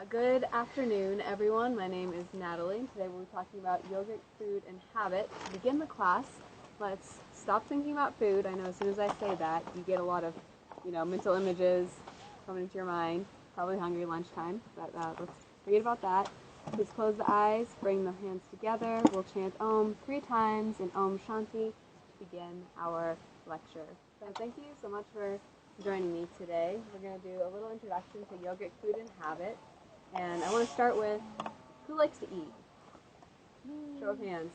Good afternoon, everyone. My name is Natalie. Today we'll be talking about yogic food and habit. To begin the class, let's stop thinking about food. I know as soon as I say that, you get a lot of, mental images coming into your mind. Probably hungry lunchtime, but let's forget about that. Please close the eyes, bring the hands together. We'll chant Om 3 times and Om Shanti to begin our lecture. So thank you so much for joining me today. We're going to do a little introduction to yogic food and habit. And I want to start with, who likes to eat? Show of hands.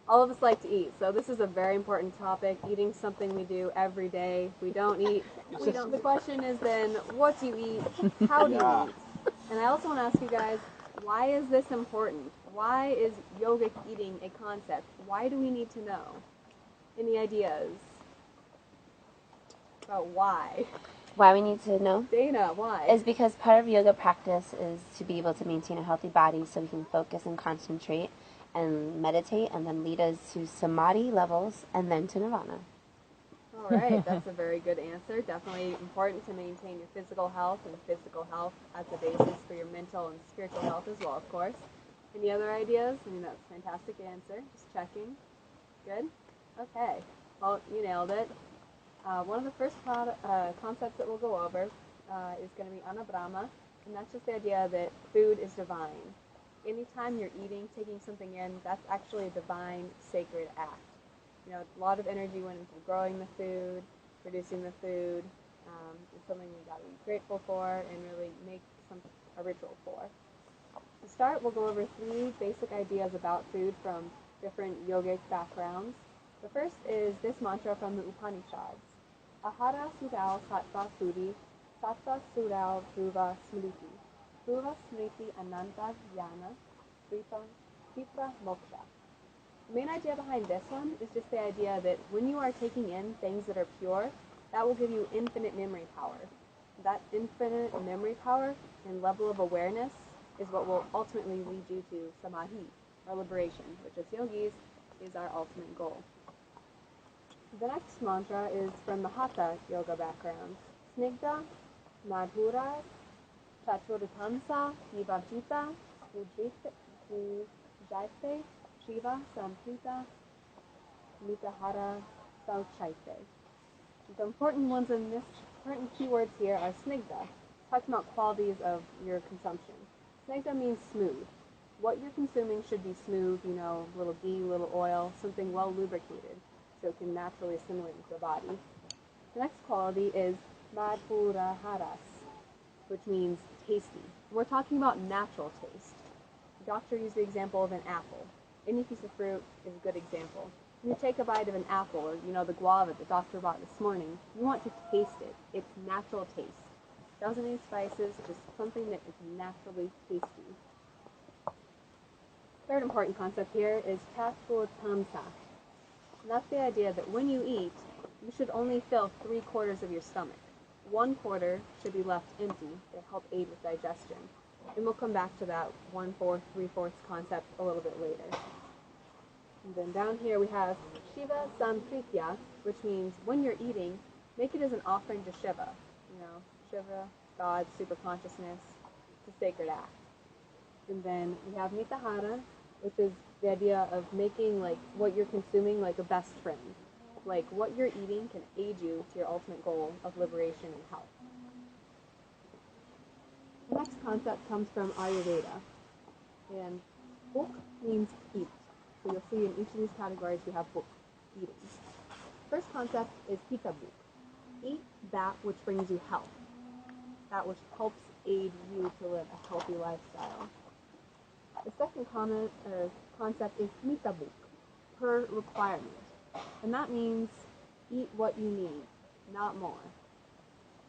All of us like to eat, so this is a very important topic. Eating something we do every day. We don't eat. The question is then, what do you eat? How do you eat? And I also want to ask you guys, why is this important? Why is yogic eating a concept? Why do we need to know? Any ideas about why? Why we need to know? Dana, why? Is because part of yoga practice is to be able to maintain a healthy body so we can focus and concentrate and meditate and then lead us to samadhi levels and then to nirvana. All right, that's a very good answer. Definitely important to maintain your physical health, and physical health as a basis for your mental and spiritual health as well, of course. Any other ideas? I mean, that's a fantastic answer. Just checking. Good? Okay. Well, you nailed it. One of the first concepts that we'll go over is going to be anabrahma, and that's just the idea that food is divine. Anytime you're eating, taking something in, that's actually a divine, sacred act. A lot of energy went into growing the food, producing the food. It's something we got to be grateful for and really make a ritual for. To start, we'll go over 3 basic ideas about food from different yogic backgrounds. The first is this mantra from the Upanishads. Ahara Sudao Sattva Suri, Sattva Sudao Dhruva Smriti, Dhruva Smriti Ananta Jnana, Kripra Moksha. The main idea behind this one is just the idea that when you are taking in things that are pure, that will give you infinite memory power. That infinite memory power and level of awareness is what will ultimately lead you to samadhi, or liberation, which as yogis is our ultimate goal. The next mantra is from the Hatha yoga background. Snigdha, Madhura, Chaturtamsa, Vivajita, Ujjaite, Shiva, Samprita, Mitahara, Sauchaite. The important keywords here are snigdha, talking about qualities of your consumption. Snigdha means smooth. What you're consuming should be smooth, little ghee, little oil, something well lubricated, so it can naturally assimilate into the body. The next quality is madhuraharas, which means tasty. We're talking about natural taste. The doctor used the example of an apple. Any piece of fruit is a good example. When you take a bite of an apple, or the guava the doctor bought this morning, you want to taste it. It's natural taste. It doesn't need spices, just something that is naturally tasty. Third important concept here is chaturtamsa. And that's the idea that when you eat, you should only fill 3/4 of your stomach. 1/4 should be left empty to help aid with digestion. And we'll come back to that 1/4, 3/4 concept a little bit later. And then down here we have Shiva Sampritya, which means when you're eating, make it as an offering to Shiva. Shiva, God, super consciousness, it's a sacred act. And then we have Mitahara, which is the idea of making what you're consuming like a best friend. Like what you're eating can aid you to your ultimate goal of liberation and health. The next concept comes from Ayurveda. And bhuk means eat. So you'll see in each of these categories we have bhuk, eating. First concept is pita bhuk. Eat that which brings you health. That which helps aid you to live a healthy lifestyle. The second concept is mita bhuk, per requirement. And that means eat what you need, not more.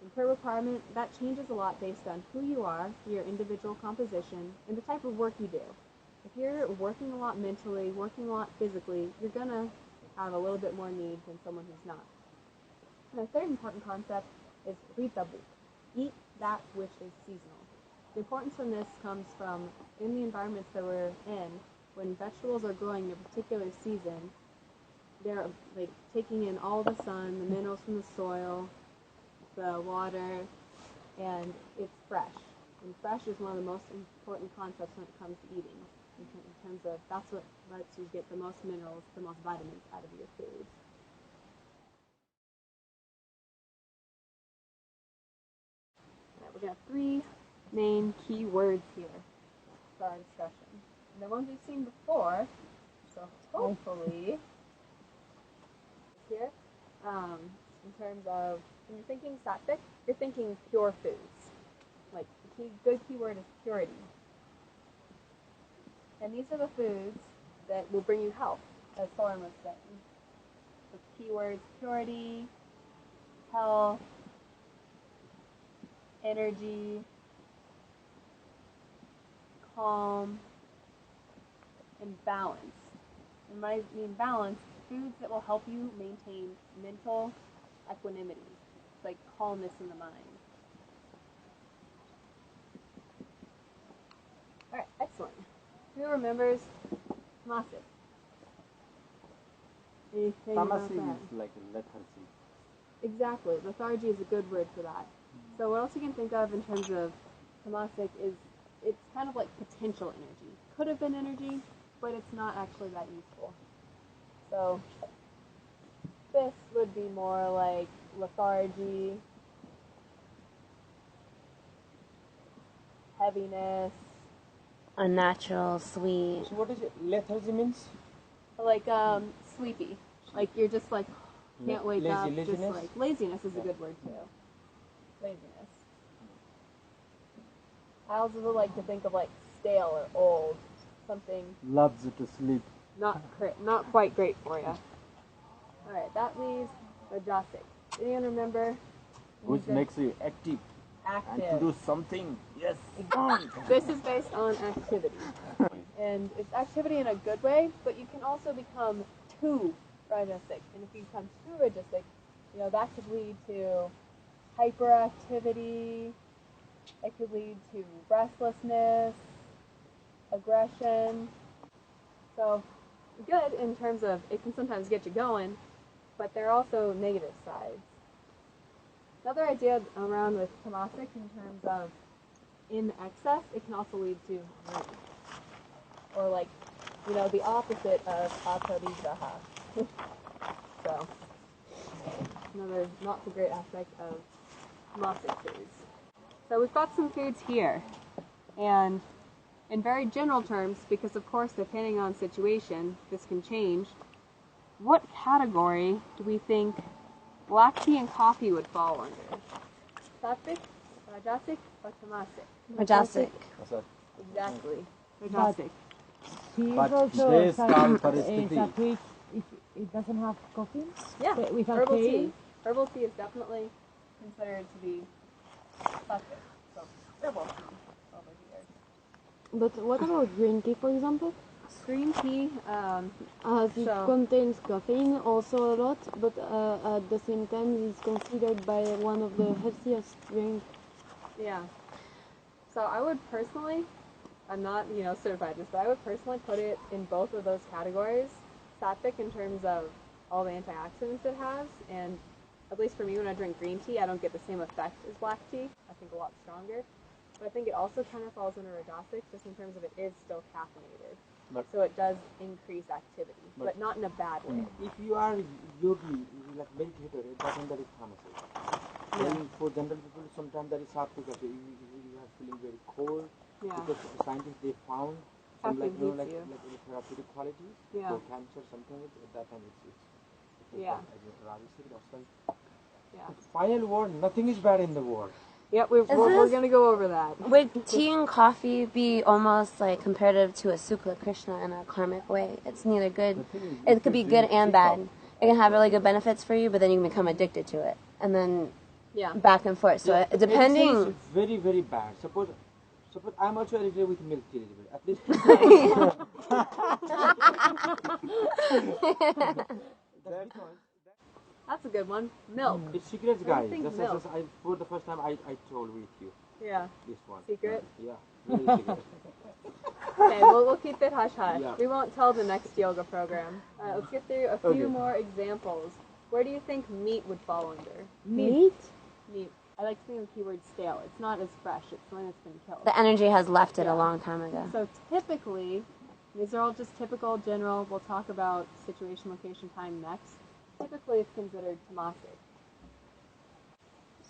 And per requirement, that changes a lot based on who you are, your individual composition, and the type of work you do. If you're working a lot mentally, working a lot physically, you're going to have a little bit more need than someone who's not. And the third important concept is rita bhuk, eat that which is seasonal. The importance from this comes from in the environments that we're in, when vegetables are growing in a particular season, they're taking in all the sun, the minerals from the soil, the water, and it's fresh. And fresh is one of the most important concepts when it comes to eating. In terms of, that's what lets you get the most minerals, the most vitamins out of your food. All right, we're going to have 3 main key words here for our discussion. And the ones we've seen before, so hopefully, here, in terms of, when you're thinking sattvic, you're thinking pure foods. Like, the good keyword is purity. And these are the foods that will bring you health, as Soren was saying. The keywords purity, health, energy, calm, and balance. And when I mean balance, foods that will help you maintain mental equanimity, like calmness in the mind. Alright, excellent. Who remembers tamasik? Anything about that? Tamasik is like lethargy. Exactly. Lethargy is a good word for that. So what else you can think of in terms of tamasik is it's kind of like potential energy. Could have been energy, but it's not actually that useful. So this would be more like lethargy, heaviness, Unnatural, sweet. So what is it? Lethargy means? like sleepy. Like you're just like can't wake up. Laziness? Just like laziness is a good word too. Laziness. I also like to think of like stale or old, something Loves to sleep. not quite great for you. All right, that leaves YOGIC. Anyone remember? Which makes you active and to active. do something. Yes. This is based on activity. And it's activity in a good way, but you can also become too rajasic. And if you become too rajasic, that could lead to hyperactivity, it could lead to restlessness, aggression. So good in terms of it can sometimes get you going, but there are also negative sides. Another idea around with tamasik in terms of in excess, it can also lead to greed. Or like, the opposite of aparigraha. So, another not so great aspect of tamasic foods. So we've got some foods here. And in very general terms, because of course depending on situation, this can change, what category do we think black tea and coffee would fall under? Sattvic, rajasic, or tamasic? Rajasic. Exactly. Rajasic. Tea is But also today's calm sattvic paristiti. if it doesn't have caffeine. Yeah, Without herbal tea. caffeine. Herbal tea is definitely considered to be sattvic. So herbal tea over here. But what about green tea, for example? Green tea, As it So- contains caffeine also a lot, but at the same time it's considered by one of the healthiest drinks. yeah. So I would personally, I'm not, certified in this, but I would personally put it in both of those categories. Sattvic in terms of all the antioxidants it has, and at least for me when I drink green tea, I don't get the same effect as black tea. I think a lot stronger. But I think it also kind of falls under rajasic just in terms of it is still caffeinated. But- So it does increase activity, but not in a bad way. If you are yogi, like meditator, it doesn't that is tamasik. Yeah. For general people, sometimes that is sattvic. You are feeling very cold. Yeah. Because the scientists they found some Caffeine heats like you. a therapeutic quality Yeah. for cancer, something like at that time it's Yeah. rajasic. That's why. Yeah. Final word, nothing is bad in the world. Yep, we're this- going to go over that. Would tea and coffee be almost like comparative to a Sukla Krishna in a karmic way? It's neither good. The thing is, It if could you be good drink and tea bad. It can have really good benefits for you, but then you can become addicted to it. And then Yeah. back and forth. So Yeah, depending. medicine is very, very bad. Suppose I'm also addicted with milk tea a little bit. At least that's because That's a good one. Milk. it's secrets, What do you guys. think, That's milk? for the first time I told with you Yeah. this one. Secret? Yeah, very secret. Okay, we'll keep it hush hush. Yeah. We won't tell the next yoga program. Let's get through a few Okay. more examples. Where do you think meat would fall under? Meat? Meat. I like to think of the keyword stale. It's not as fresh. It's something that's been killed. The energy has left it Yeah. a long time ago. So typically, these are all just typical, general. We'll talk about situation, location, time next. Typically, it's considered tamasic.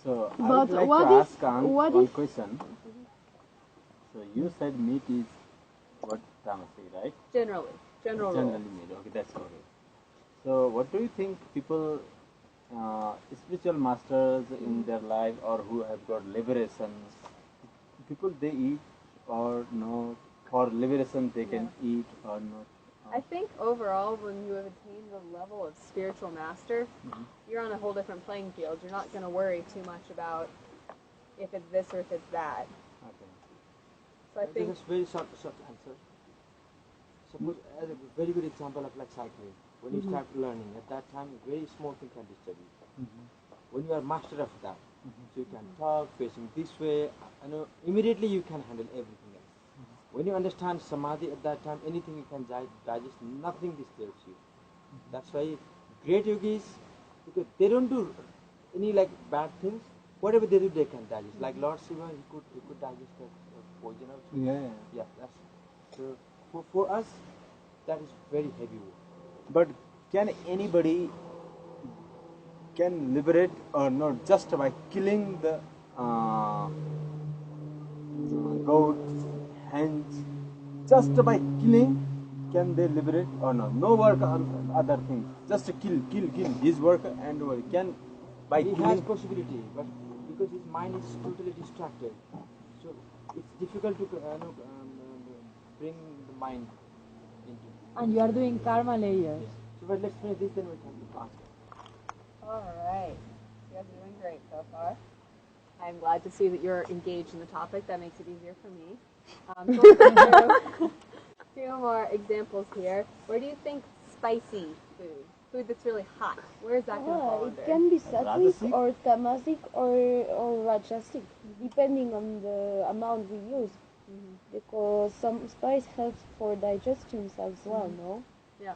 So I But would like what to if- ask what one if- question. So you said meat is what tamasic, right? Generally, general rule. Generally meat. Okay, that's okay. So what do you think people, spiritual masters in their life or who have got liberation, people they eat or not? For liberation they can eat or not? I think overall, when you have attained the level of spiritual master, you're on a whole different playing field. You're not going to worry too much about if it's this or if it's that. Okay. So I think Just very short answer. Suppose as a very good example of like cycling. When you start learning, at that time, very small thing can disturb you. When you are master of that, so you can talk, facing this way, immediately you can handle everything else. When you understand samadhi at that time, anything you can digest, nothing disturbs you. That's why great yogis, because they don't do any like bad things, whatever they do, they can digest. Like Lord Shiva, he could digest the poison also. Yeah. That's so for us, that is very heavy work. But can anybody can liberate or not just by killing the goat, hens? Just by killing, can they liberate or not? No work on other things. Just to kill. His work and work. Can by He has killing. possibility, but because his mind is totally distracted, so it's difficult to bring the mind into. And you are doing karma layers. So, but let's finish this, then we'll come to all right. You guys are doing great so far. I'm glad to see that you're engaged in the topic. That makes it easier for me. So let's do two more examples here. Where do you think spicy food that's really hot, where is that going to fall under? It can be sattvic Rajasic? or tamasic or rajasic, depending on the amount we use. Because some spice helps for digestions as well, no? Yeah.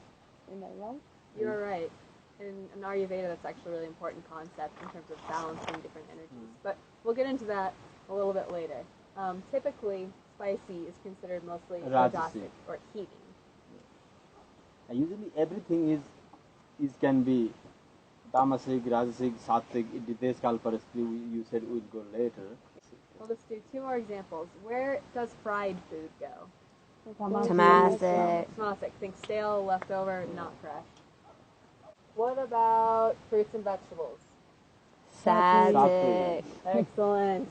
Am I wrong? You're right. In Ayurveda, that's actually a really important concept in terms of balancing different energies. But we'll get into that a little bit later. Typically, spicy is considered mostly Rajasic. rajasic or heating. Usually everything is can be tamasic, rajasic, sattvic. It kal paristiti. You said we'll go later. Well, let's do two more examples. Where does fried food go? Tamasic. Tamasic. Think stale, leftover, not fresh. What about fruits and vegetables? Sattvic. Excellent.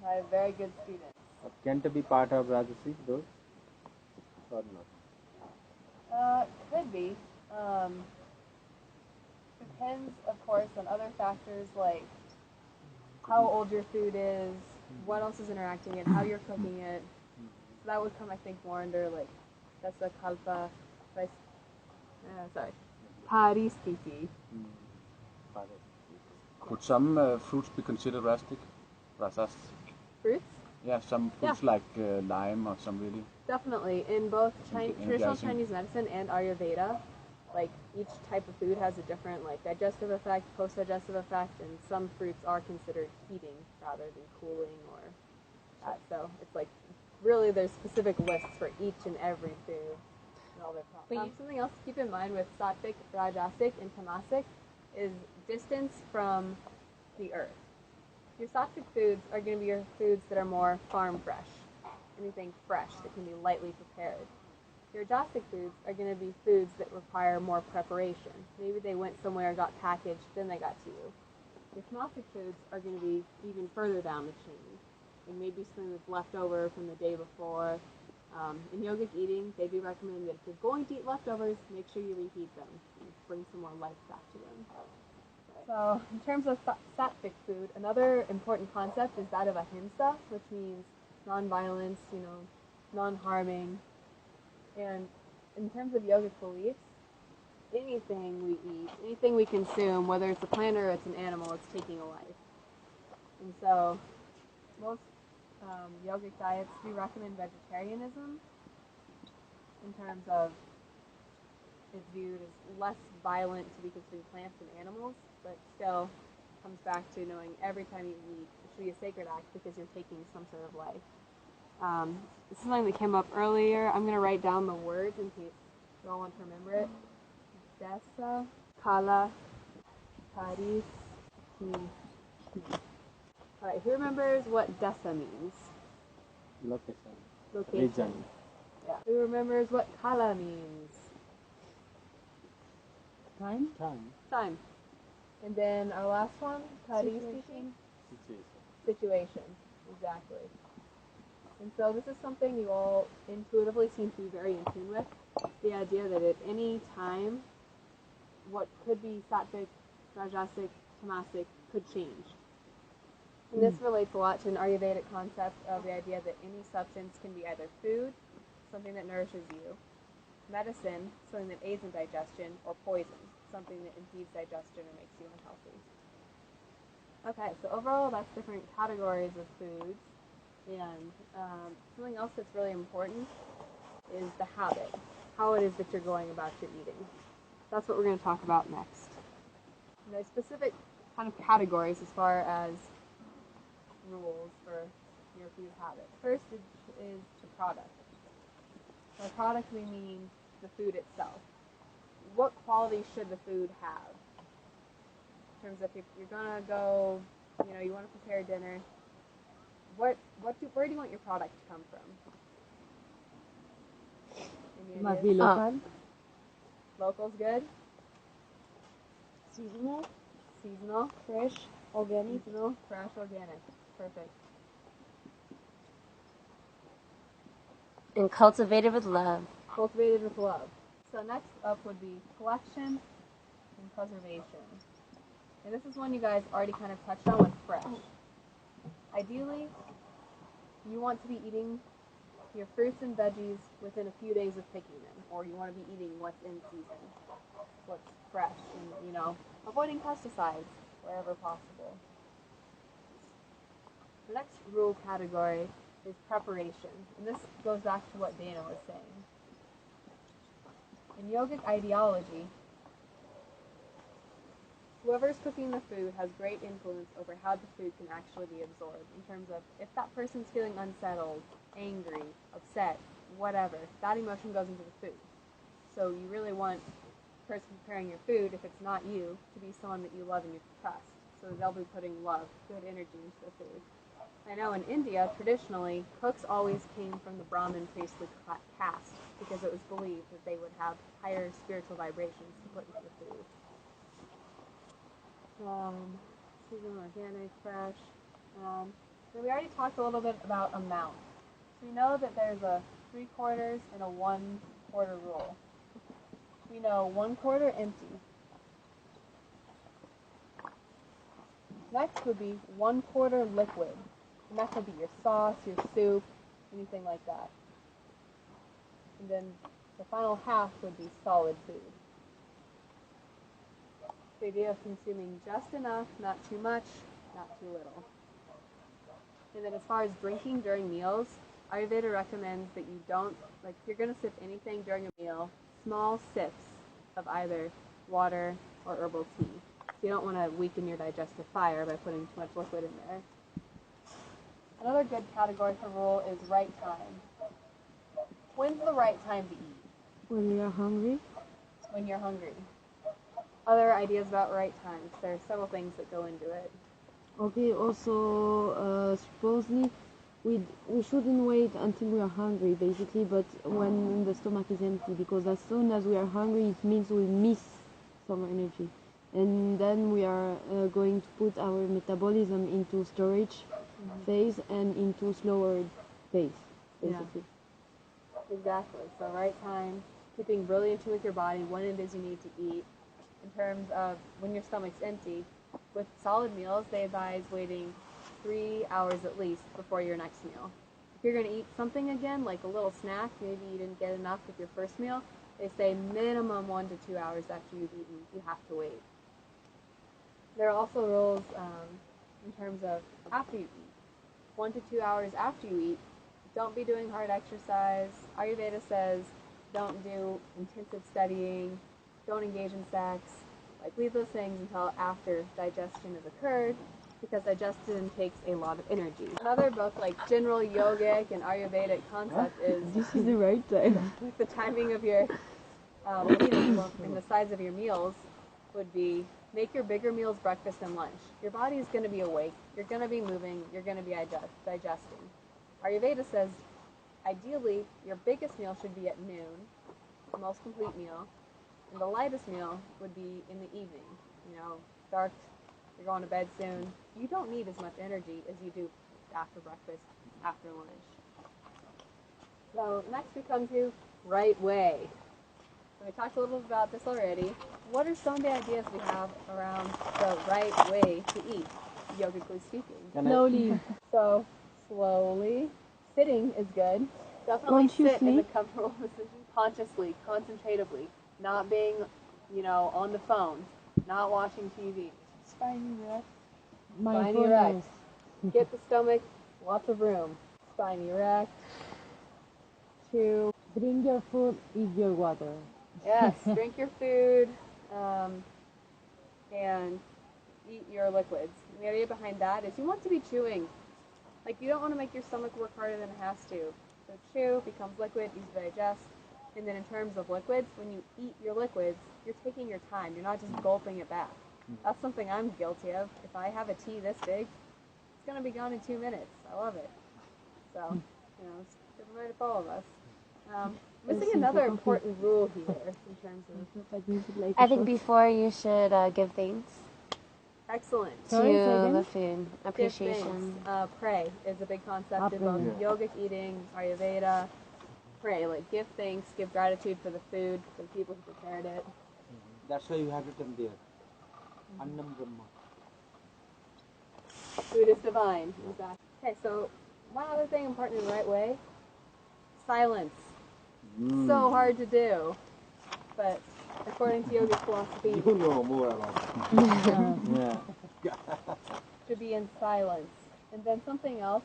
I have very good students. Can it be part of rajasic though, or not? Could be. Depends, of course, on other factors like how old your food is, what else is interacting it, how you're cooking it. So that would come, I think, more under like dasa kalpa, paristiti. Could some fruits be considered rasas? Fruits? Yeah, some fruits like lime or some really. Definitely. In both traditional Indian. Chinese medicine and Ayurveda, like each type of food has a different like digestive effect, post-digestive effect, and some fruits are considered heating rather than cooling or that. So it's like really there's specific lists for each and every food and all their problems. Something else to keep in mind with sattvic, rajasic, and tamasic is distance from the earth. Your sattvic foods are going to be your foods that are more farm fresh, anything fresh that can be lightly prepared. Your rajasic foods are going to be foods that require more preparation. Maybe they went somewhere, got packaged, then they got to you. Your tamasic foods are going to be even further down the chain. And maybe something that's left over from the day before. In yogic eating, they do recommend that if you're going to eat leftovers, make sure you reheat them and bring some more life back to them. So, in terms of sattvic food, another important concept is that of ahimsa, which means non-violence, non-harming. And in terms of yogic beliefs, anything we eat, anything we consume, whether it's a plant or it's an animal, it's taking a life. And so, most yogic diets do recommend vegetarianism in terms of it's viewed as less violent to be consumed plants and animals, but still comes back to knowing every time you eat, it should be a sacred act because you're taking some sort of life. This is something that came up earlier. I'm going to write down the words in case you all want to remember it. Desa, Kala, Paris, Ki. Alright, who remembers what Desa means? Location. Location. Region. Yeah. Who remembers what Kala means? Time? Time. And then our last one, Paris, Situation. Situation. Exactly. And so this is something you all intuitively seem to be very in tune with. The idea that at any time, what could be sattvic, rajasic, tamasic could change. And this relates a lot to an Ayurvedic concept of the idea that any substance can be either food, something that nourishes you, medicine, something that aids in digestion, or poison, something that impedes digestion or makes you unhealthy. Okay, so overall that's different categories of foods. And something else that's really important is the habit, how it is that you're going about your eating. That's what we're going to talk about next. And there's specific kind of categories as far as rules for your food habit. First is to product. By product we mean the food itself. What quality should the food have? In terms of if you're going to go, you want to prepare dinner, where do you want your product to come from? Any Must ideas? be local. Local's good. Seasonal, Seasonal. fresh, organic. Seasonal, fresh, organic. Perfect. And cultivated with love. Cultivated with love. So next up would be collection and preservation. And this is one you guys already kind of touched on with fresh. Ideally, you want to be eating your fruits and veggies within a few days of picking them, or you want to be eating what's in season, what's fresh, and avoiding pesticides wherever possible. The next rule category is preparation, and this goes back to what Dana was saying. In yogic ideology, whoever's cooking the food has great influence over how the food can actually be absorbed, in terms of if that person's feeling unsettled, angry, upset, whatever, that emotion goes into the food. So you really want the person preparing your food, if it's not you, to be someone that you love and you trust. So they'll be putting love, good energy into the food. I know in India, traditionally, cooks always came from the Brahmin priestly caste because it was believed that they would have higher spiritual vibrations to put into the food. Seasonal, organic, fresh. So we already talked a little bit about amount. So we know that there's a 3/4 and a 1/4 rule. We know 1/4 empty. Next would be 1/4 liquid. And that could be your sauce, your soup, anything like that. And then the final half would be solid food. The idea of consuming just enough, not too much, not too little. And then as far as drinking during meals, Ayurveda recommends that you don't, if you're going to sip anything during a meal, small sips of either water or herbal tea. You don't want to weaken your digestive fire by putting too much liquid in there. Another good category for rule is right time. When's the right time to eat? When we are hungry. When you're hungry. Other ideas about right times. There are several things that go into it. Okay, also supposedly we shouldn't wait until we are hungry basically, but when the stomach is empty, because as soon as we are hungry it means we miss some energy, and then we are going to put our metabolism into storage phase and into slower phase basically. Yeah. Exactly. So right time, keeping really in tune with your body, when it is you need to eat. In terms of when your stomach's empty, with solid meals, they advise waiting 3 hours at least before your next meal. If you're going to eat something again, like a little snack, maybe you didn't get enough with your first meal, they say minimum 1 to 2 hours after you've eaten, you have to wait. There are also rules in terms of after you eat. 1 to 2 hours after you eat, don't be doing hard exercise. Ayurveda says don't do intensive studying, don't engage in sex, Like leave those things until after digestion has occurred, because digestion takes a lot of energy. Another both like general yogic and Ayurvedic concept is This is the right time. the timing of your eating and the size of your meals would be make your bigger meals breakfast and lunch. Your body is going to be awake. You're going to be moving. You're going to be digesting. Ayurveda says ideally your biggest meal should be at noon, the most complete meal, and the lightest meal would be in the evening. You know, dark, you're going to bed soon. You don't need as much energy as you do after breakfast, after lunch. So next we come to right way. So we talked a little bit about this already. What are some of the ideas we have around the right way to eat, yogically speaking? Slowly. So slowly. Sitting is good. Definitely sit in a comfortable position. Consciously, concentratively. Not being, on the phone. Not watching TV. Spine erect. Spine erect. Get the stomach, lots of room. Spine erect. 2. Drink your food, eat your water. Yes, drink your food and eat your liquids. And the idea behind that is you want to be chewing. Like, you don't want to make your stomach work harder than it has to. So chew becomes liquid, easy to digest. And then in terms of liquids, when you eat your liquids, you're taking your time. You're not just gulping it back. That's something I'm guilty of. If I have a tea this big, it's going to be gone in 2 minutes. I love it. So, it's a good way to follow us. Missing another important rule here in terms of... I think before you should give thanks Excellent. to the food. Appreciation. Pray is a big concept in both yogic eating, Ayurveda. Pray, like give thanks, give gratitude for the food, for the people who prepared it. That's why you have written there. Annam Brahma. Food is divine. Exactly. Okay, so one other thing important in the right way, silence. So hard to do, but according to yogic philosophy, You know more about it. to be in silence. And then something else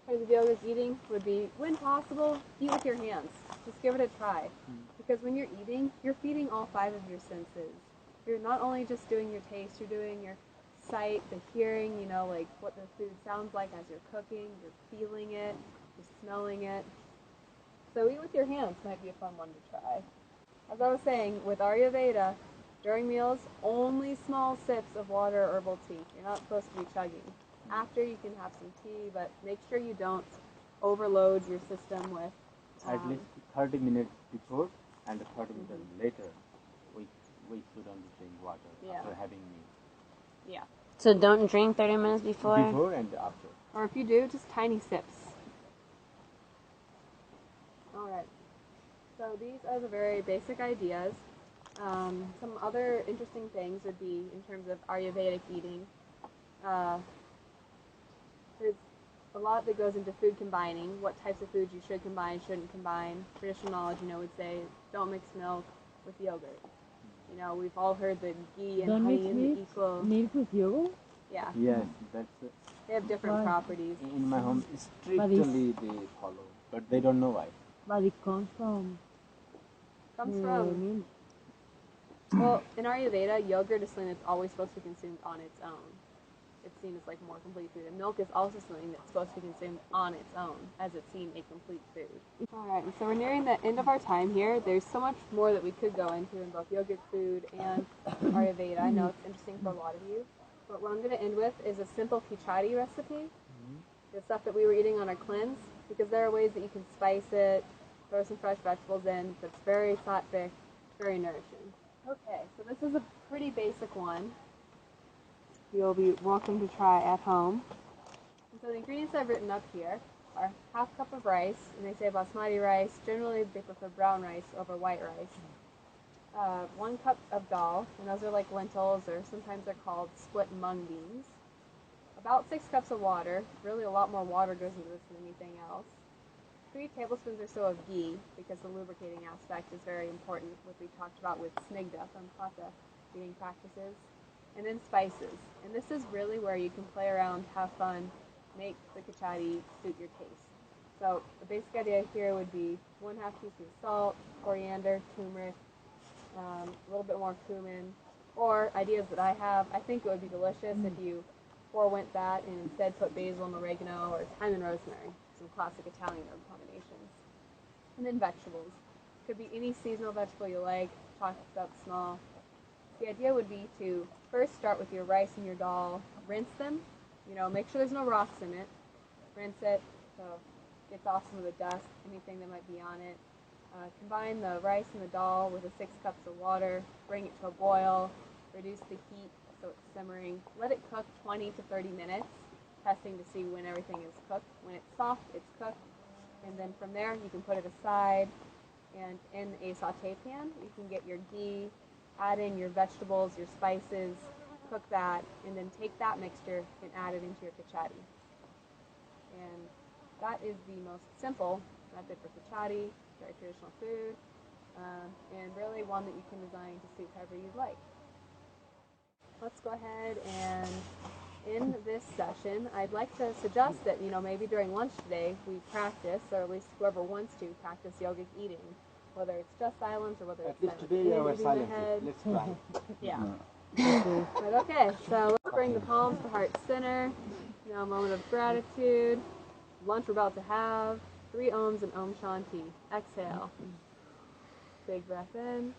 for the yogic eating would be, when possible, eat with your hands. Just give it a try. Because when you're eating, you're feeding all 5 of your senses. You're not only just doing your taste, you're doing your sight, the hearing, like what the food sounds like as you're cooking, you're feeling it, you're smelling it. So eat with your hands might be a fun one to try. As I was saying, with Ayurveda, during meals, only small sips of water or herbal tea. You're not supposed to be chugging. After, you can have some tea, but make sure you don't overload your system with... At least 30 minutes before and 30 minutes later, we should only drink water after having meal. Yeah. So don't drink 30 minutes before? Before and after. Or if you do, just tiny sips. Alright. So these are the very basic ideas. Some other interesting things would be in terms of Ayurvedic eating. There's a lot that goes into food combining, what types of foods you should combine, shouldn't combine. Traditional knowledge, would say don't mix milk with yogurt. We've all heard that ghee and honey is equal. Milk with yogurt? Yeah. Yes, that's it. They have different properties. In my home, strictly they follow, but they don't know why. But it comes from... Milk. Well, in Ayurveda, yogurt is something that's always supposed to be consumed on its own. It's seen as like more complete food. And milk is also something that's supposed to be consumed on its own, as it's seen a complete food. Alright, and so we're nearing the end of our time here. There's so much more that we could go into in both yogic food and Ayurveda. I know it's interesting for a lot of you. But what I'm going to end with is a simple khichdi recipe. The stuff that we were eating on our cleanse, because there are ways that you can spice it, throw some fresh vegetables in, that's very sattvic, very nourishing. Okay, so this is a pretty basic one. You'll be welcome to try at home. And so the ingredients I've written up here are half cup of rice, and they say basmati rice. Generally, they prefer brown rice over white rice. 1 cup of dal, and those are like lentils, or sometimes they're called split mung beans. About 6 cups of water. Really, a lot more water goes into this than anything else. 3 tablespoons or so of ghee, because the lubricating aspect is very important, what we talked about with snigdha from Hatha eating practices. And then spices. And this is really where you can play around, have fun, make the khichdi suit your taste. So the basic idea here would be 1/2 teaspoon salt, coriander, turmeric, a little bit more cumin, Or ideas that I have, I think it would be delicious if you forewent that and instead put basil and oregano or thyme and rosemary, some classic Italian herb combinations. And then vegetables. Could be any seasonal vegetable you like, chopped up small. The idea would be to first start with your rice and your dal, rinse them, make sure there's no rocks in it, rinse it so it gets off some of the dust, anything that might be on it. Combine the rice and the dal with the 6 cups of water, bring it to a boil, reduce the heat so it's simmering, let it cook 20 to 30 minutes, testing to see when everything is cooked. When it's soft, it's cooked, and then from there you can put it aside, and in a saute pan you can get your ghee, add in your vegetables, your spices, cook that, and then take that mixture and add it into your kachadi. And that is the most simple method for kachadi, very traditional food, and really one that you can design to suit however you'd like. Let's go ahead and in this session, I'd like to suggest that, maybe during lunch today we practice, or at least whoever wants to practice yogic eating, whether it's just silence or whether At it's least silence. today our Moving the silence. head. Let's try. Yeah. But okay, so let's bring the palms to heart center. Now a moment of gratitude. Lunch we're about to have. 3 ohms and Om Shanti. Exhale. Big breath in.